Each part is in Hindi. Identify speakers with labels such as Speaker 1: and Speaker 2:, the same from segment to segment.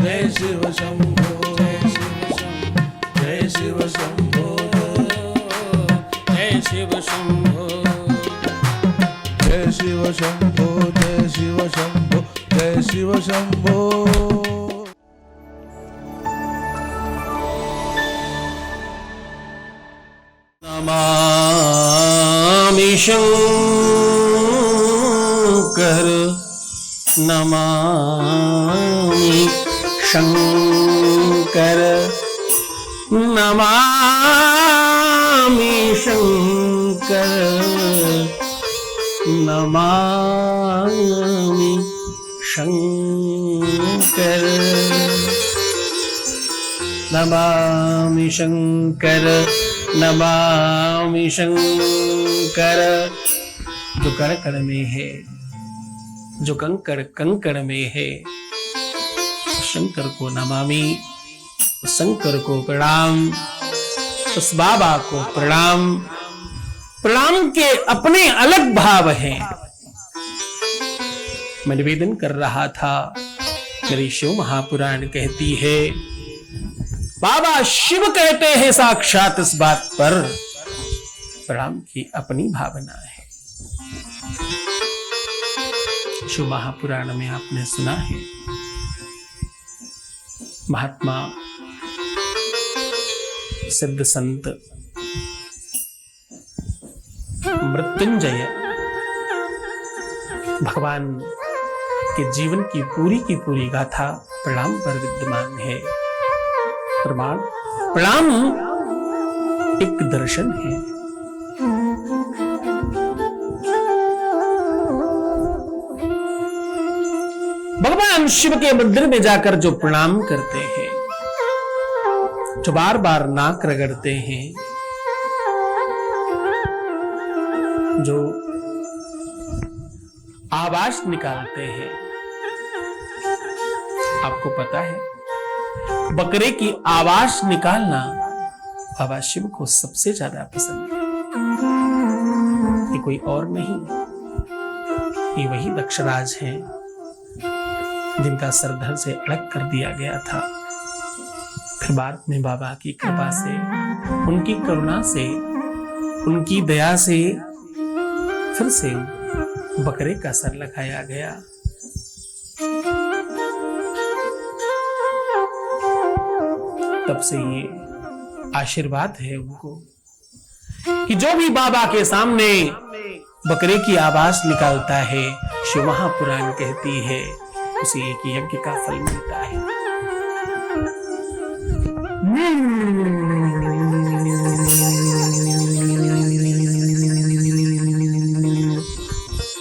Speaker 1: जय शिव शंभो जय शिव शंभो जय शिव शंभो जय शिव शंभो जय शिव शंभो जय शिव शंभो नमामि शंकर नमामि शंकर नमामि शंकर नमामि शंकर नमामि शंकर नमामि शंकर। जो कण कण में है, जो कंकड़ कंकड़ में है, शंकर को नमामि, शंकर को प्रणाम, उस बाबा को प्रणाम। प्रणाम के अपने अलग भाव हैं। मैं निवेदन कर रहा था, मेरी शिव महापुराण कहती है, बाबा शिव कहते हैं साक्षात इस बात पर, प्रणाम की अपनी भावना है। शिव महापुराण में आपने सुना है, महात्मा सिद्ध संत मृत्युंजय भगवान के जीवन की पूरी गाथा प्रणाम पर विद्यमान है। प्रणाम एक दर्शन है। भगवान शिव के मंदिर में जाकर जो प्रणाम करते हैं, जो बार बार नाक रगड़ते हैं, जो आवाज निकालते हैं, आपको पता है बकरे की आवाज निकालना बाबा शिव को सबसे ज्यादा पसंद है। ये कोई और नहीं, ये वही दक्षराज हैं जिनका सरधर से अलग कर दिया गया था। फिर बाद में बाबा की कृपा से, उनकी करुणा से, उनकी दया से फिर से बकरे का सर लगाया गया। तब से ये आशीर्वाद है उनको कि जो भी बाबा के सामने बकरे की आवाज निकालता है, शिव महापुराण कहती है, उसे एक यज्ञ का फल मिलता है।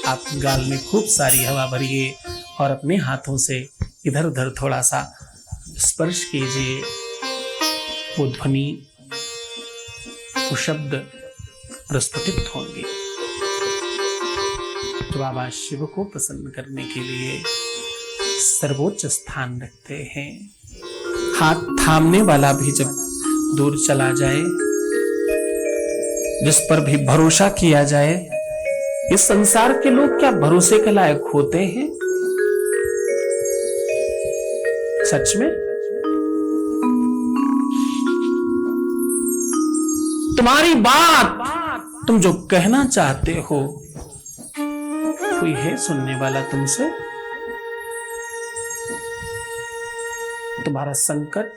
Speaker 1: आप गाल में खूब सारी हवा भरिए और अपने हाथों से इधर उधर थोड़ा सा स्पर्श कीजिए। वो ध्वनि, वो शब्द प्रस्फुटित होंगे जो बाबा शिव को प्रसन्न करने के लिए सर्वोच्च स्थान रखते हैं। हाथ थामने वाला भी जब दूर चला जाए, जिस पर भी भरोसा किया जाए, इस संसार के लोग क्या भरोसे के लायक होते हैं? सच में तुम्हारी बात, तुम जो कहना चाहते हो, कोई है सुनने वाला तुमसे? तुम्हारा संकट,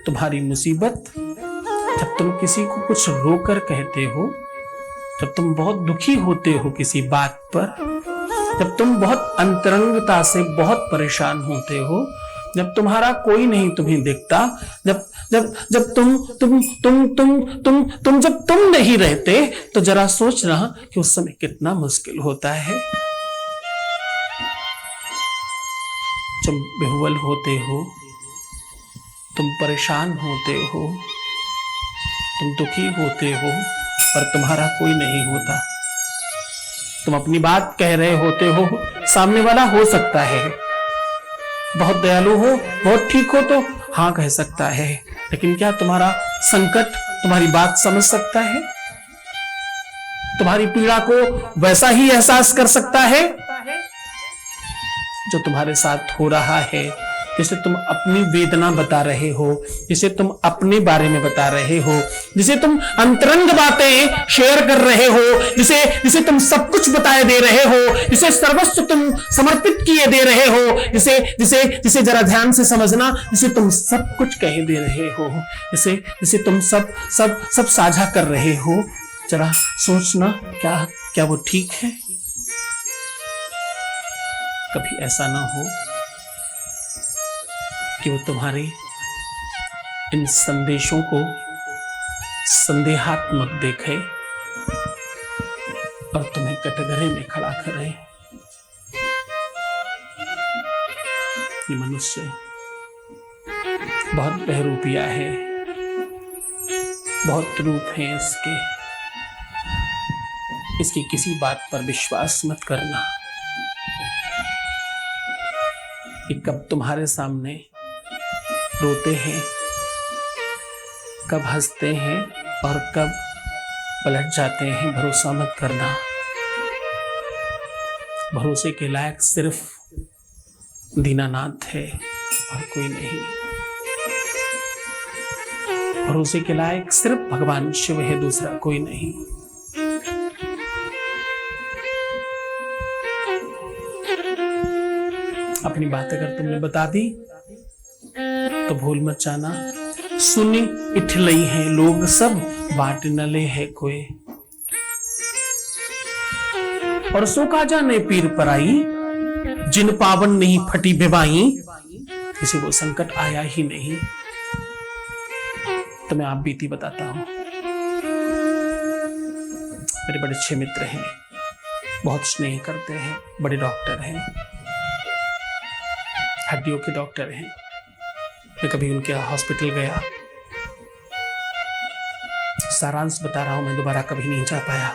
Speaker 1: तुम्हारी मुसीबत, जब तुम किसी को कुछ रोकर कहते हो, जब तुम बहुत दुखी होते हो किसी बात पर, जब तुम बहुत अंतरंगता से बहुत परेशान होते हो, जब तुम्हारा कोई नहीं तुम्हें दिखता, जब तुम नहीं रहते, तो जरा सोचना कि उस समय कितना मुश्किल होता है। जब बेहुवल होते हो, तुम परेशान होते हो, तुम दुखी होते हो, पर तुम्हारा कोई नहीं होता। तुम अपनी बात कह रहे होते हो, सामने वाला हो सकता है बहुत दयालु हो, बहुत ठीक हो तो हाँ कह सकता है, लेकिन क्या तुम्हारा संकट तुम्हारी बात समझ सकता है? तुम्हारी पीड़ा को वैसा ही एहसास कर सकता है जो तुम्हारे साथ हो रहा है? जिसे तुम अपनी वेदना बता रहे हो, जिसे तुम अपने बारे में बता रहे हो, जिसे तुम अंतरंग बातें शेयर कर रहे हो, जिसे तुम सब कुछ बताए दे रहे हो, जिसे सर्वस्व तुम समर्पित किए दे रहे हो, जिसे जरा ध्यान से समझना, जिसे तुम सब कुछ कह दे रहे हो, जिसे तुम सब साझा कर रहे हो, जरा सोचना क्या वो ठीक है? कभी ऐसा ना हो कि वो तुम्हारे इन संदेशों को संदेहात्मक देखे और तुम्हें कटघरे में खड़ा करे। ये मनुष्य बहुत बहरूपिया है, बहुत रूप है इसकी किसी बात पर विश्वास मत करना। कि कब तुम्हारे सामने रोते हैं, कब हंसते हैं और कब पलट जाते हैं, भरोसा मत करना। भरोसे के लायक सिर्फ दीनानाथ है और कोई नहीं। भरोसे के लायक सिर्फ भगवान शिव है, दूसरा कोई नहीं। अपनी बात अगर तुमने बता दी तो भूल मत जाना, सुनी इठलई है लोग सब, बाट न ले है कोई। और सो का जाने पीर पराई, जिन पावन नहीं फटी विवाही, किसी को संकट आया ही नहीं। तो मैं आप बीती बताता हूं। मेरे बड़े अच्छे मित्र हैं, बहुत स्नेह करते हैं, बड़े डॉक्टर हैं, हड्डियों के डॉक्टर हैं। मैं कभी उनके हॉस्पिटल गया, सारांश बता रहा हूं, मैं दोबारा कभी नहीं जा पाया।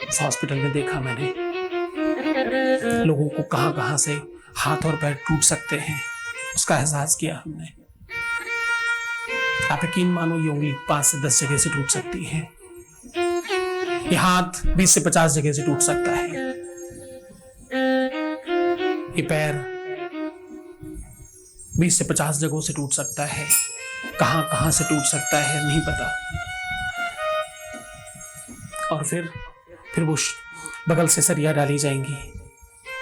Speaker 1: उस हॉस्पिटल में देखा मैंने लोगों को कहां कहां से हाथ और पैर टूट सकते हैं, उसका एहसास किया हमने। आप यकीन मानो, ये उंगली 5 से 10 जगह से टूट सकती है, ये हाथ 20 से 50 जगह से टूट सकता है, ये पैर 20 से 50 जगहों से टूट सकता है। कहां कहां से टूट सकता है नहीं पता। और फिर वो बगल से सरिया डाली जाएंगी,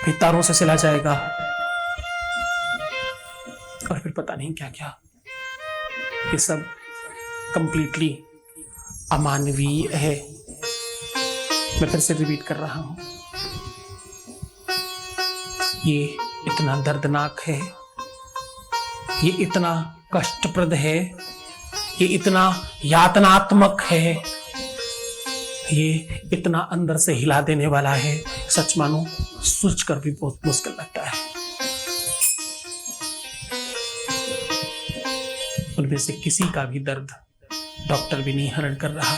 Speaker 1: फिर तारों से सिला जाएगा, और फिर पता नहीं क्या क्या। ये सब कंप्लीटली अमानवीय है। मैं फिर से रिपीट कर रहा हूं, ये इतना दर्दनाक है, ये इतना कष्टप्रद है, ये इतना यातनात्मक है, ये इतना अंदर से हिला देने वाला है, सच मानो सोच कर भी बहुत मुश्किल लगता है। उनमें से किसी का भी दर्द डॉक्टर भी नहीं हरण कर रहा,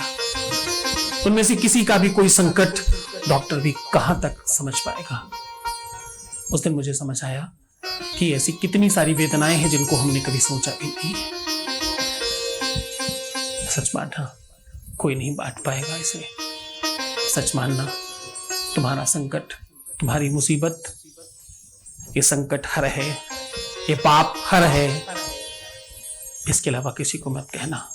Speaker 1: उनमें से किसी का भी कोई संकट डॉक्टर भी कहां तक समझ पाएगा। उस दिन मुझे समझ आया कि ऐसी कितनी सारी वेदनाएं हैं जिनको हमने कभी सोचा भी नहीं। सच मानना, कोई नहीं बांट पाएगा इसे। सच मानना, तुम्हारा संकट, तुम्हारी मुसीबत, ये संकट हर है, ये पाप हर है, इसके अलावा किसी को मत कहना।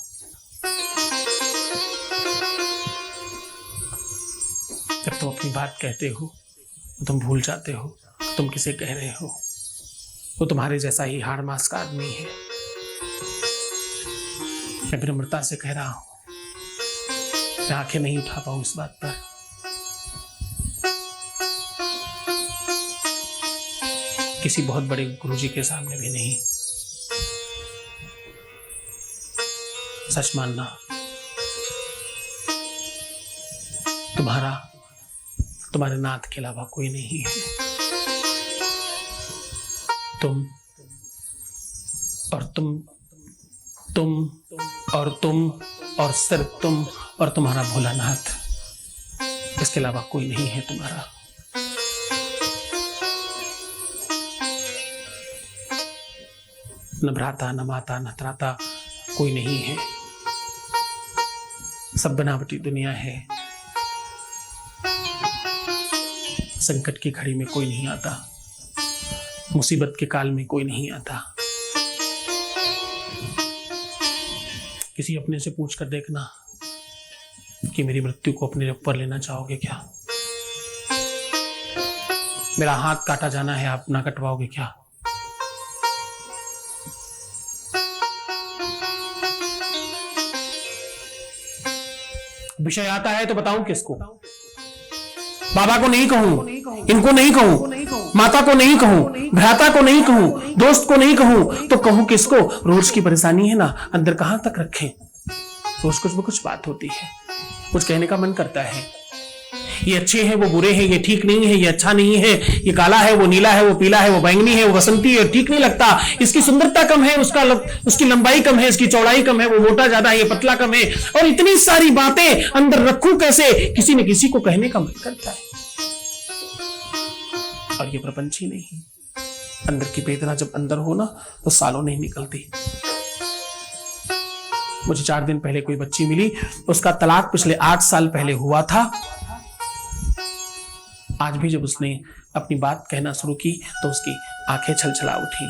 Speaker 1: जब तुम अपनी बात कहते हो तो तुम भूल जाते हो तुम किसे कह रहे हो। वो तुम्हारे जैसा ही हाड़ मास का आदमी है। मैं विनम्रता से कह रहा हूं, मैं आंखें नहीं उठा पाऊं इस बात पर। किसी बहुत बड़े गुरुजी के सामने भी नहीं। सच मानना, तुम्हारे नाथ के अलावा कोई नहीं है। तुम और सिर्फ तुम और तुम्हारा भोलानाथ, इसके अलावा कोई नहीं है तुम्हारा। न भ्राता, न माता, न त्राता, कोई नहीं है। सब बनावटी दुनिया है। संकट की घड़ी में कोई नहीं आता। मुसीबत के काल में कोई नहीं आता। किसी अपने से पूछ कर देखना कि मेरी मृत्यु को अपने ऊपर लेना चाहोगे क्या? मेरा हाथ काटा जाना है, आप ना कटवाओगे क्या? विषय आता है तो बताऊं किसको? बाबा को नहीं कहूं, इनको नहीं कहूं, माता को नहीं कहूं, भ्राता को नहीं कहूं, दोस्त को नहीं कहूं, तो कहूं किसको? रोज की परेशानी है ना, अंदर कहां तक रखें? रोज कुछ न कुछ बात होती है, कुछ कहने का मन करता है। ये अच्छे हैं, वो बुरे हैं, ये ठीक नहीं है, ये अच्छा नहीं है, ये काला है, वो नीला है, वो पीला है, वो बैंगनी है, वो बसंती है, ठीक नहीं लगता, इसकी सुंदरता कम है, उसकी लंबाई कम है, इसकी चौड़ाई कम है, वो मोटा ज्यादा है, ये पतला कम है, और इतनी सारी बातें अंदर रखूं कैसे? किसी न किसी को कहने का मन करता है। और ये प्रपंच ही नहीं, अंदर की वेदना जब अंदर हो ना तो सालों नहीं निकलती। मुझे 4 दिन पहले कोई बच्ची मिली, उसका तलाक पिछले 8 साल पहले हुआ था। आज भी जब उसने अपनी बात कहना शुरू की तो उसकी आंखें छलछला उठी,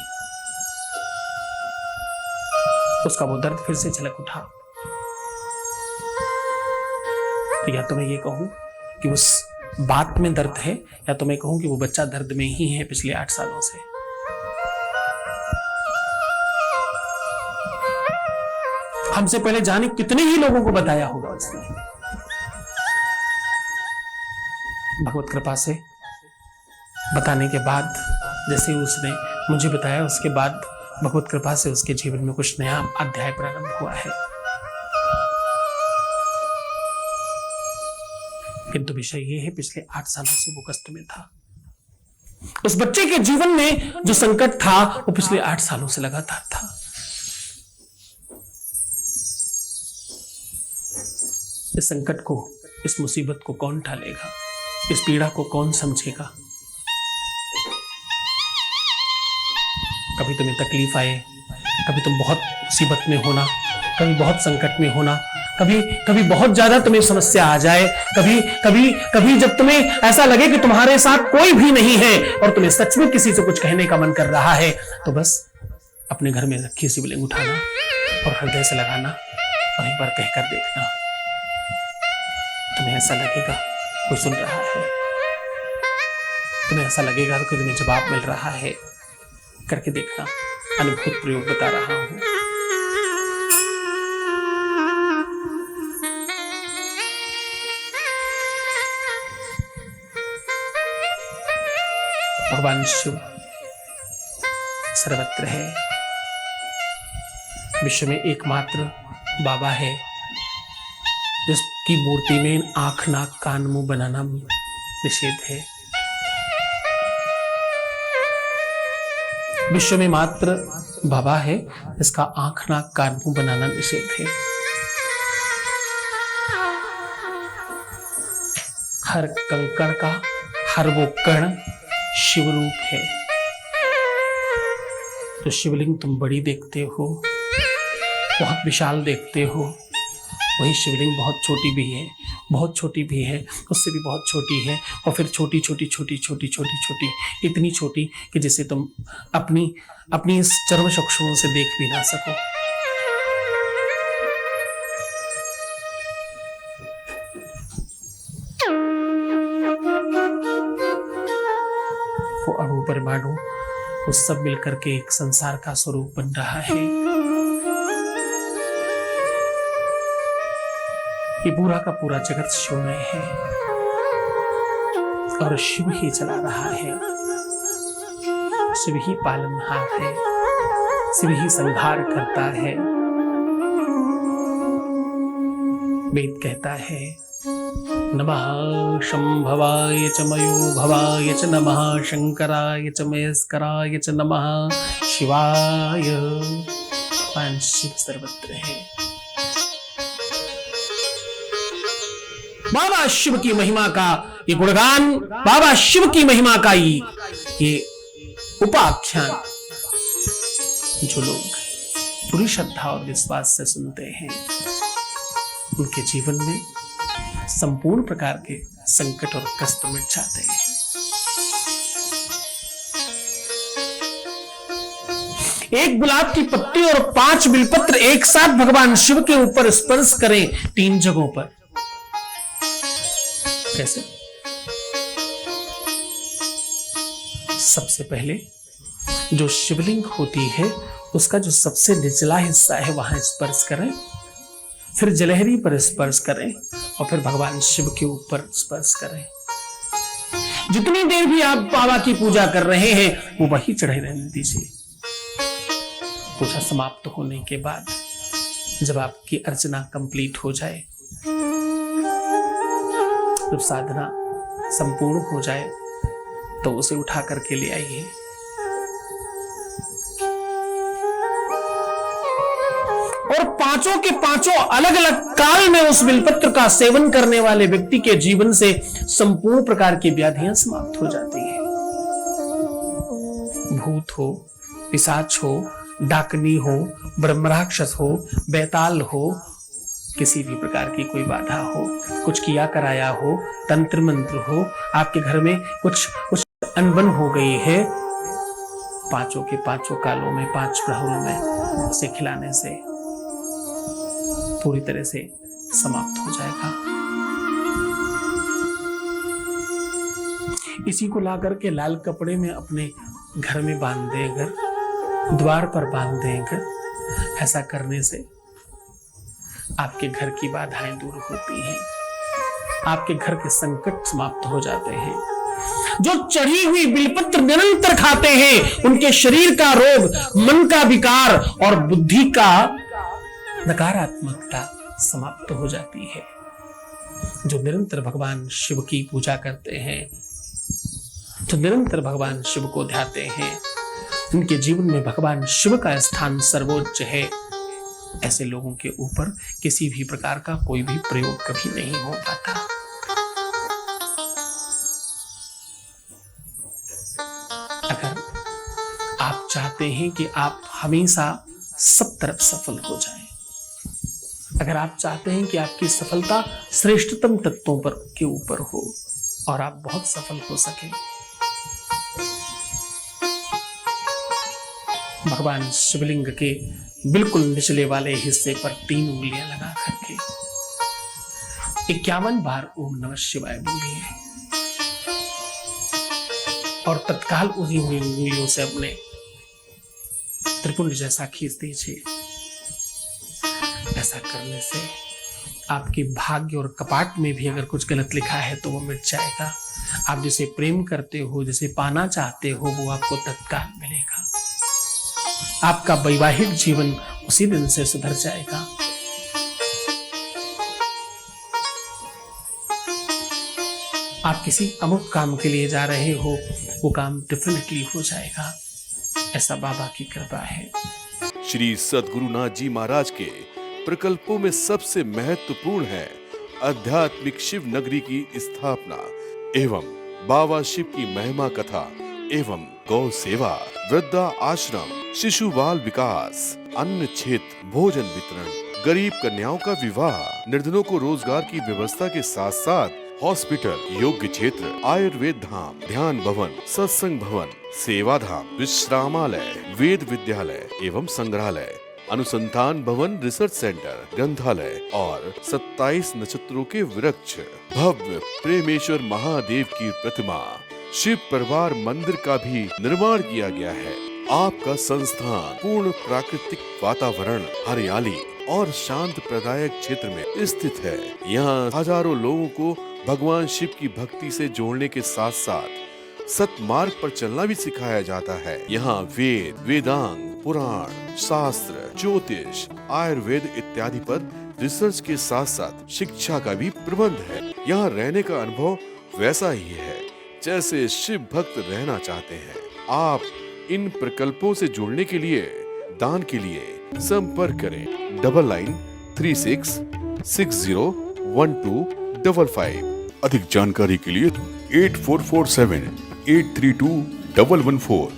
Speaker 1: उसका वो दर्द फिर से झलक उठा। तो या तो मैं ये कहूं कि उस बात में दर्द है, या तो मैं कहूं कि वो बच्चा दर्द में ही है पिछले 8 सालों से। हमसे पहले जाने कितने ही लोगों को बताया होगा उसने। भगवत कृपा से बताने के बाद, जैसे उसने मुझे बताया, उसके बाद भगवत कृपा से उसके जीवन में कुछ नया अध्याय प्रारंभ हुआ है। किंतु विषय ये है, पिछले 8 सालों से वो कष्ट में था। उस बच्चे के जीवन में जो संकट था वो पिछले 8 सालों से लगातार था। इस संकट को, इस मुसीबत को कौन टालेगा? इस पीड़ा को कौन समझेगा? कभी तुम्हें तकलीफ आए, कभी तुम बहुत मुसीबत में होना, कभी बहुत संकट में होना, कभी बहुत ज्यादा तुम्हें समस्या आ जाए, कभी जब तुम्हें ऐसा लगे कि तुम्हारे साथ कोई भी नहीं है और तुम्हें सच में किसी से कुछ कहने का मन कर रहा है, तो बस अपने घर में रखी शिवलिंग उठाना और हृदय से लगाना और एक बार कहकर देखना। तुम्हें ऐसा लगेगा कोई सुन रहा है, तुम्हें ऐसा लगेगा कि तुम्हें जवाब मिल रहा है। करके देखना, अनुभूत प्रयोग बता रहा हूं। भगवान शिव सर्वत्र है, विश्व में एकमात्र बाबा है जिसकी मूर्ति में आंख, नाक, कान, मुंह बनाना निषेध है। विश्व में मात्र बाबा है जिसका आंख, नाक, कान, मुंह बनाना निषेध है। हर कंकड़ का हर वो कण शिव रूप है। तो शिवलिंग तुम बड़ी देखते हो, बहुत विशाल देखते हो, वही शिवलिंग बहुत छोटी भी है, बहुत छोटी भी है, उससे भी बहुत छोटी है, और फिर छोटी छोटी छोटी छोटी छोटी छोटी, इतनी छोटी कि जिसे तुम अपनी इस चर्म चक्षुओं से देख भी ना सको। वो अणु परमाणु वो सब मिलकर के एक संसार का स्वरूप बन रहा है। ये पूरा का पूरा जगत शिवमय है और शिव ही चला रहा है, शिव ही पालनहार है, शिव ही संहार करता है। वेद कहता है नमः शंभवाय च मयो भवाय च नमः शंकराय च मयस्कराय च नमः शिवाय। भगवान शिव सर्वत्र है। बाबा शिव की महिमा का ये गुणगान, बाबा शिव की महिमा का ये उपाख्यान जो लोग पूरी श्रद्धा और विश्वास से सुनते हैं, उनके जीवन में संपूर्ण प्रकार के संकट और कष्ट मिट जाते हैं। एक गुलाब की पत्ती और 5 बिलपत्र एक साथ भगवान शिव के ऊपर स्पर्श करें 3 जगहों पर। कैसे? सबसे पहले जो शिवलिंग होती है उसका जो सबसे निचला हिस्सा है वहां स्पर्श करें, फिर जलहरी पर स्पर्श करें और फिर भगवान शिव के ऊपर स्पर्श करें। जितनी देर भी आप बाबा की पूजा कर रहे हैं वो वही चढ़े रहने दीजिए। पूजा समाप्त होने के बाद जब आपकी अर्चना कंप्लीट हो जाए, जब साधना संपूर्ण हो जाए तो उसे उठा करके ले आइए। और पांचों के पांचों अलग अलग काल में उस बिलपत्र का सेवन करने वाले व्यक्ति के जीवन से संपूर्ण प्रकार की व्याधियां समाप्त हो जाती हैं। भूत हो, पिशाच हो, डाकनी हो, ब्रह्मराक्षस हो, बैताल हो, किसी भी प्रकार की कोई बाधा हो, कुछ किया कराया हो, तंत्र मंत्र हो, आपके घर में कुछ अनबन हो गई है, पांचों के पांचों कालों में 5 प्रहरों में उसे खिलाने से पूरी तरह से समाप्त हो जाएगा। इसी को ला करके लाल कपड़े में अपने घर में बांध देंगे, द्वार पर बांध देंगे। ऐसा करने से आपके घर की बाधाएं दूर होती हैं, आपके घर के संकट समाप्त हो जाते हैं। जो चढ़ी हुई बिलपत्र निरंतर खाते हैं उनके शरीर का रोग, मन का विकार और बुद्धि का नकारात्मकता समाप्त हो जाती है। जो निरंतर भगवान शिव की पूजा करते हैं, जो निरंतर भगवान शिव को ध्याते हैं, उनके जीवन में भगवान शिव का स्थान सर्वोच्च है। ऐसे लोगों के ऊपर किसी भी प्रकार का कोई भी प्रयोग कभी नहीं हो पाता। अगर आप चाहते हैं कि आप हमेशा सब तरफ सफल हो जाएं, अगर आप चाहते हैं कि आपकी सफलता श्रेष्ठतम तत्वों पर के ऊपर हो और आप बहुत सफल हो सके, भगवान शिवलिंग के बिल्कुल निचले वाले हिस्से पर 3 उंगलियां लगा करके 51 बार ओम नमः शिवाय बोलिए और तत्काल उन्हीं उंगलियों से अपने त्रिपुंड जैसा खींच दीजिए। ऐसा करने से आपके भाग्य और कपाट में भी अगर कुछ गलत लिखा है तो वो मिट जाएगा। आप जिसे प्रेम करते हो, जिसे पाना चाहते हो, वो आपको तत्काल मिलेगा। आपका वैवाहिक जीवन उसी दिन से सुधर जाएगा। आप किसी अमुक काम के लिए जा रहे हो, वो काम डेफिनेटली हो जाएगा। ऐसा बाबा की कृपा है।
Speaker 2: श्री सद्गुरुनाथ जी महाराज के प्रकल्पों में सबसे महत्वपूर्ण है आध्यात्मिक शिव नगरी की स्थापना एवं बाबा शिव की महिमा कथा एवं गौ सेवा, वृद्धा आश्रम, शिशु बाल विकास, अन्न क्षेत्र, भोजन वितरण, गरीब कन्याओं का विवाह, निर्धनों को रोजगार की व्यवस्था के साथ साथ हॉस्पिटल, योग्य क्षेत्र, आयुर्वेद धाम, ध्यान भवन, सत्संग भवन, सेवा धाम, विश्रामालय, वेद विद्यालय एवं संग्रहालय, अनुसंधान भवन, रिसर्च सेंटर, ग्रंथालय और 27 नक्षत्रों के वृक्ष, भव्य प्रेमेश्वर महादेव की प्रतिमा, शिव परिवार मंदिर का भी निर्माण किया गया है। आपका संस्थान पूर्ण प्राकृतिक वातावरण, हरियाली और शांत प्रदायक क्षेत्र में स्थित है। यहाँ हजारों लोगों को भगवान शिव की भक्ति से जोड़ने के साथ साथ सतमार्ग पर चलना भी सिखाया जाता है। यहाँ वेद, वेदांग, पुराण, शास्त्र, ज्योतिष, आयुर्वेद इत्यादि पर रिसर्च के साथ साथ शिक्षा का भी प्रबंध है। यहाँ रहने का अनुभव वैसा ही है जैसे शिव भक्त रहना चाहते हैं। आप इन प्रकल्पों से जुड़ने के लिए, दान के लिए संपर्क करें 9936601255। अधिक जानकारी के लिए 8447832114